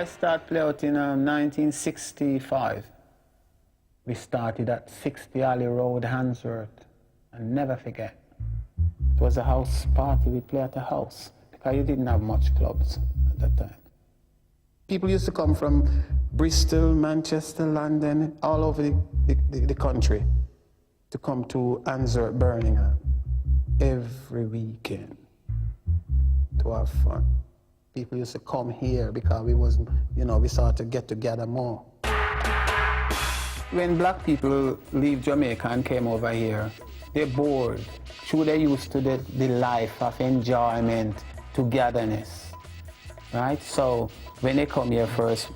I started play out in 1965. We started at 60 Alley Road, Handsworth. And never forget. It was a house party. We played at a house because you didn't have much clubs at that time. People used to come from Bristol, Manchester, London, all over the country to come to Handsworth, Birmingham every weekend to have fun. People used to come here because we wasn't, we started to get together more. When black people leave Jamaica and came over here, they're bored. Sure, they're used to the life of enjoyment, togetherness, right? So when they come here first,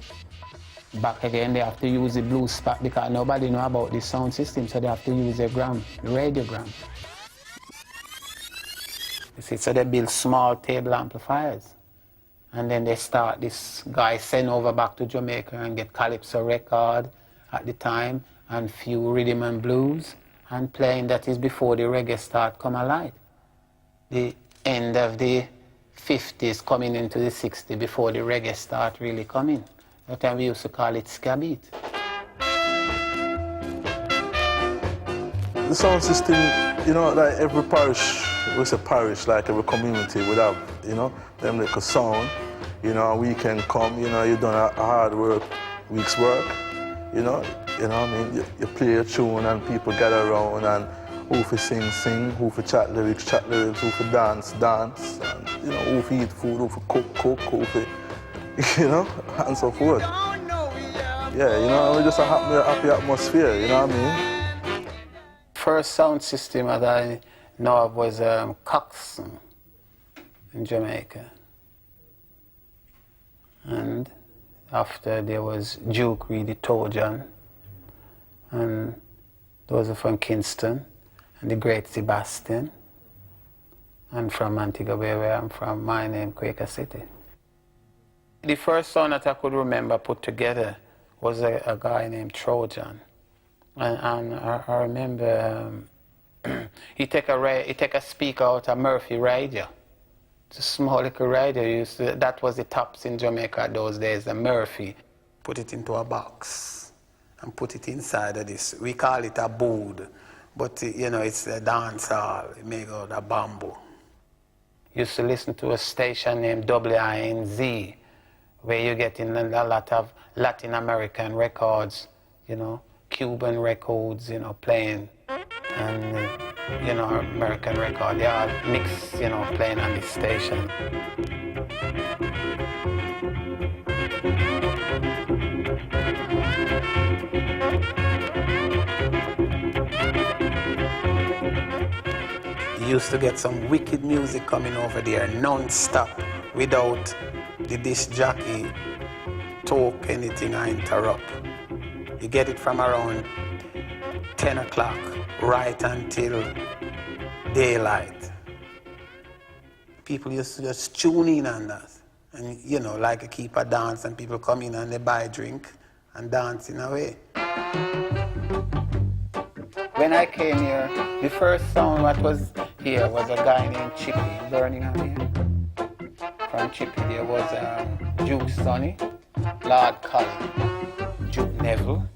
back again, they have to use the blue spot because nobody know about the sound system, so they have to use their radiogram. You see, so they build small table amplifiers. And then they start, this guy send over back to Jamaica and get Calypso record at the time and few rhythm and blues and playing. That is before the reggae start come alive. The end of the 50s coming into the 60s before the reggae start really coming. That time we used to call it ska beat. The sound system, like every parish, we say parish, like every community would have, them like a sound. A weekend come, you done a hard work, week's work, what I mean? You play a tune and people gather around and who for sing, who for chat lyrics, who for dance, and, who for eat food, who for cook, who for, and so forth. Yeah, we just a happy atmosphere, you know what I mean? First sound system that I know of was Coxsone in Jamaica. And after there was Duke Reid, the Trojan, and those are from Kingston, and the Great Sebastian, and from Antigua, where I'm from, my name, Quaker City. The first song that I could remember put together was a guy named Trojan. And I remember he take a speaker out of Murphy radio. It's a small little radio. That was the tops in Jamaica at those days, the Murphy. Put it into a box and put it inside of this. We call it a bood, but it's a dance hall made out of bamboo. Used to listen to a station named WINZ, where you're getting a lot of Latin American records, Cuban records, playing, and, American record. They all mixed, playing on this station. You used to get some wicked music coming over there, non-stop, without the disc jockey talk anything or interrupt. You get it from around 10 o'clock right until daylight. People used to just tune in on that. And like keep a dance, and people come in and they buy a drink and dancing away. When I came here, the first sound that was here was a guy named Chippy, Birmingham here. From Chippy there was Duke Sonny, Lord Collin, Duke Neville,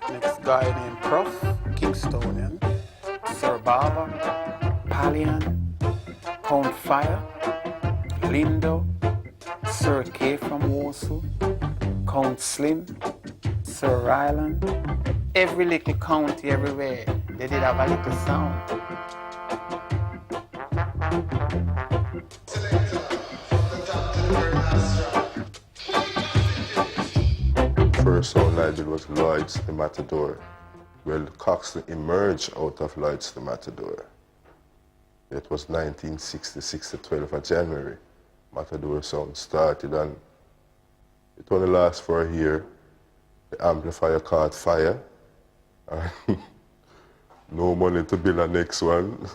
next guy named Prof, Kingstonian, Sir Barber, Pallian, Count Fire, Lindo, Sir K from Warsaw, Count Slim, Sir Ryland. Every little county everywhere, they did have a little sound. First sound I did was Lloyd's the Matador. Well, Coxsone emerged out of Lloyd's the Matador. It was 1966, the 12th of January. Matador sound started, and it only lasted for a year. The amplifier caught fire. No money to build the next one.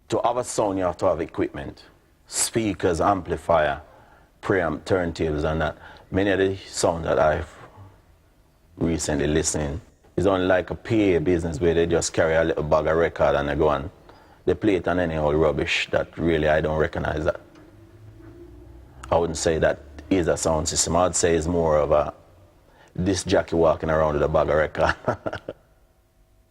To have a sound, you have to have equipment. Speakers, amplifier, preamp, turntables, and that. Many of the sounds that I've recently listened is only like a PA business where they just carry a little bag of record and they go and they play it on any old rubbish that really I don't recognize that. I wouldn't say that is a sound system. I'd say it's more of a disc jockey walking around with a bag of record.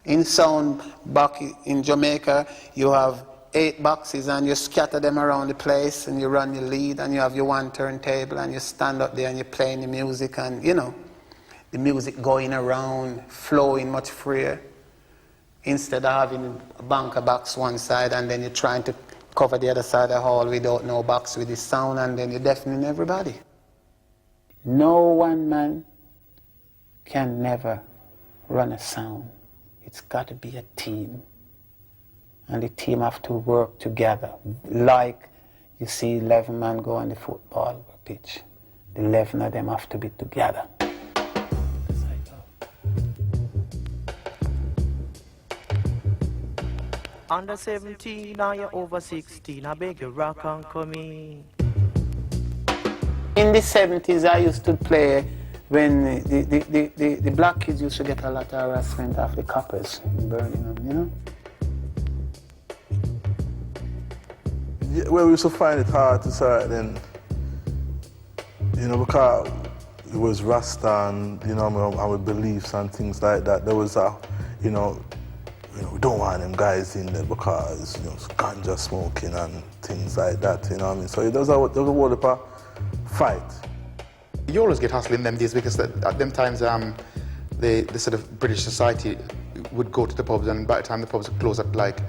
In sound, back in Jamaica, you have 8 boxes and you scatter them around the place and you run your lead and you have your one turntable and you stand up there and you're playing the music and, you know, the music going around, flowing much freer. Instead of having a bunker box one side and then you're trying to cover the other side of the hall without no box with the sound and then you're deafening everybody. No one man can never run a sound. It's got to be a team. And the team have to work together. Like you see 11 men go on the football pitch. The 11 of them have to be together. Under 17, now you're over 16. I beg you, rock and come in. In the 70s, I used to play when the black kids used to get a lot of harassment of the coppers in Birmingham, you know? Yeah, well, we used to find it hard to start then, you know, because it was Rasta and, you know, our beliefs and things like that. There was a, you know, we don't want them guys in there because, you know, ganja smoking and things like that, you know what I mean? So there was a whole heap of fight. You always get hustled in them days because at them times the sort of British society would go to the pubs and by the time the pubs would close at like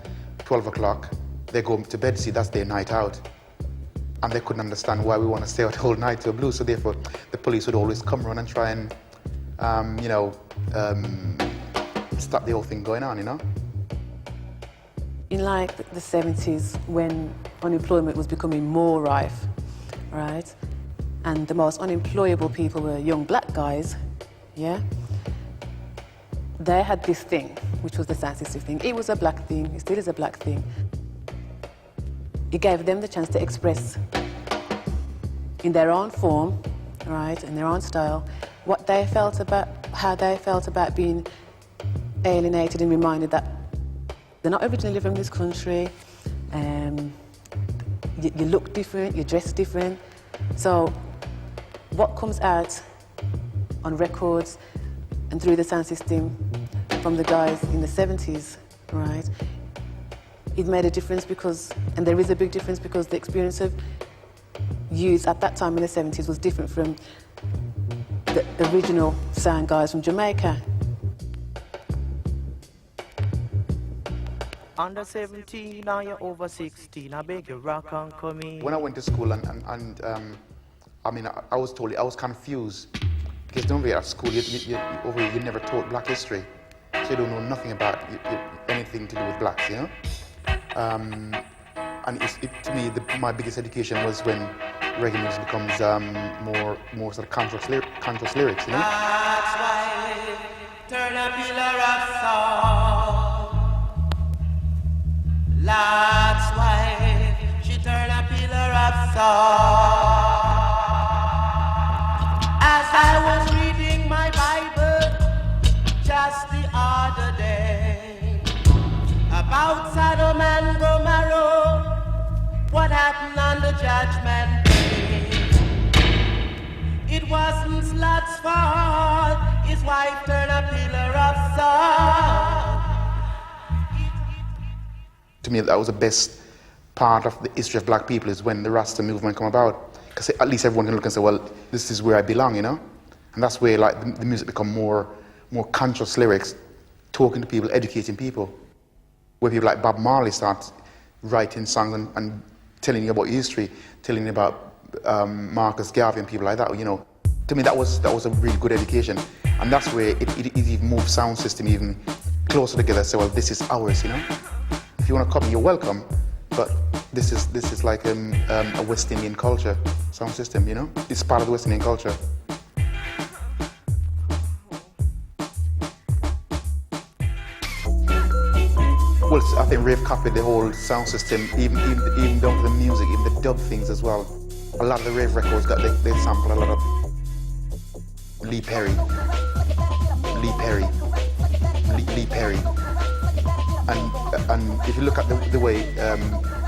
12 o'clock, they go to bed, see that's their night out. And they couldn't understand why we want to stay out the whole night to a blues, so therefore the police would always come around and try and, stop the whole thing going on, you know? In like the 70s, when unemployment was becoming more rife, right? And the most unemployable people were young black guys, yeah? They had this thing, which was the sound system thing. It was a black thing, it still is a black thing. It gave them the chance to express in their own form, right, in their own style, what they felt about, how they felt about being alienated and reminded that they're not originally from this country, you look different, you dress different. So what comes out on records and through the sound system from the guys in the 70s, right, it made a difference because, and there is a big difference because the experience of youth at that time in the 70s was different from the original sound guys from Jamaica. Under 17, now you're over 16. I beg you, rock and come in. When I went to school I was told, I was confused because normally at school, over here, you never taught black history. So you don't know nothing about anything to do with blacks, you know? And to me, my biggest education was when reggae music becomes more sort of conscious lyrics, you know? That's why turn a pillar of salt. That's why she turned a pillar of salt. As I was reading my Bible just the other day about Sodom and Gomorrah, what happened on the judgment day. It wasn't Lot's fault, his wife turned a pillar of salt. To me, that was the best part of the history of black people is when the Rasta movement come about. Because at least everyone can look and say, well, this is where I belong, you know? And that's where like the music become more conscious lyrics, talking to people, educating people. Where people like Bob Marley start writing songs and telling you about history, telling you about Marcus Garvey and people like that, you know. To me, that was a really good education. And that's where it even moved sound system even closer together. So, well, this is ours, you know? If you want to come, you're welcome, but this is like a West Indian culture sound system, you know? It's part of the West Indian culture. Well, I think Rave copied the whole sound system, even down to the music, even the dub things as well. A lot of the Rave records they sample a lot of Lee Perry. And if you look at the way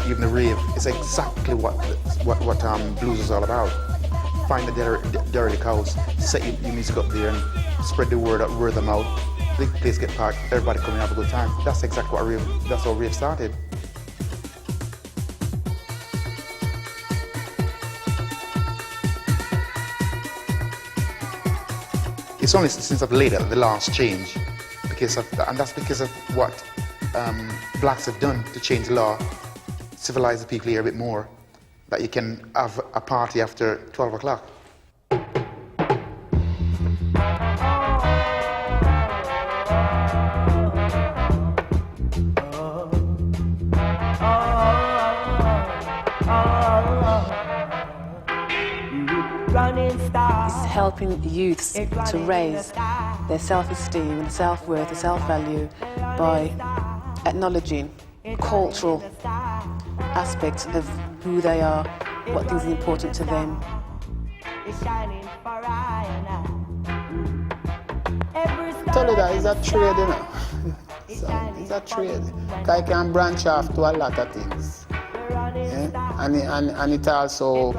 even the rave, it's exactly what blues is all about. find the derelict house, set your music up there and spread the word of the mouth. The place get packed, everybody come and have a good time. That's exactly that's how rave started. It's only since of later the laws changed, and that's because of what blacks have done to change the law, civilize the people here a bit more, that you can have a party after 12 o'clock. It's helping youths to raise their self-esteem and self-worth and self-value by acknowledging cultural aspects of who they are, what things are important to them. Tell you that it's a trade, you know. It's a trade. I can branch off to a lot of things. Yeah? And it also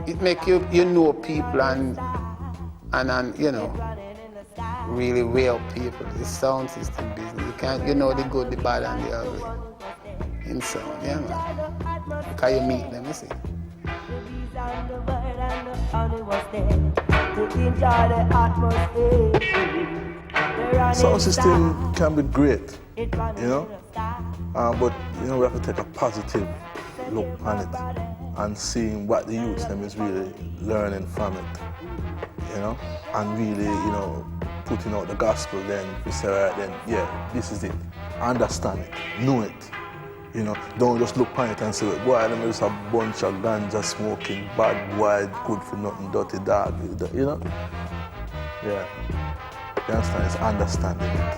it make you know people and you know really real people. The sound system business. You know the good, the bad, and the ugly in sound, yeah man. Because you meet them, you see. Sound system can be great, you know, but you know we have to take a positive look on it and seeing what the youth them is really learning from it, you know, and really, you know, putting out the gospel. Then we say, right, then yeah, this is it. Understand it, know it, you know. Don't just look on it and say, boy, them is a bunch of ganja smoking, bad boy, good for nothing, dirty dog, you know. Yeah. You understand? It's understanding it.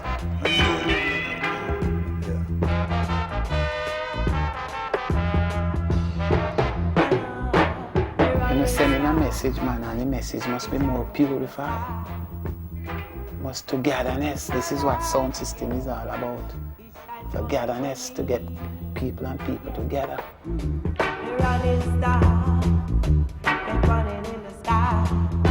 When you're sending a message, man, and the message must be more purified. Must togetherness. This is what sound system is all about. Togetherness, to get people and people together. Running star, running in the sky.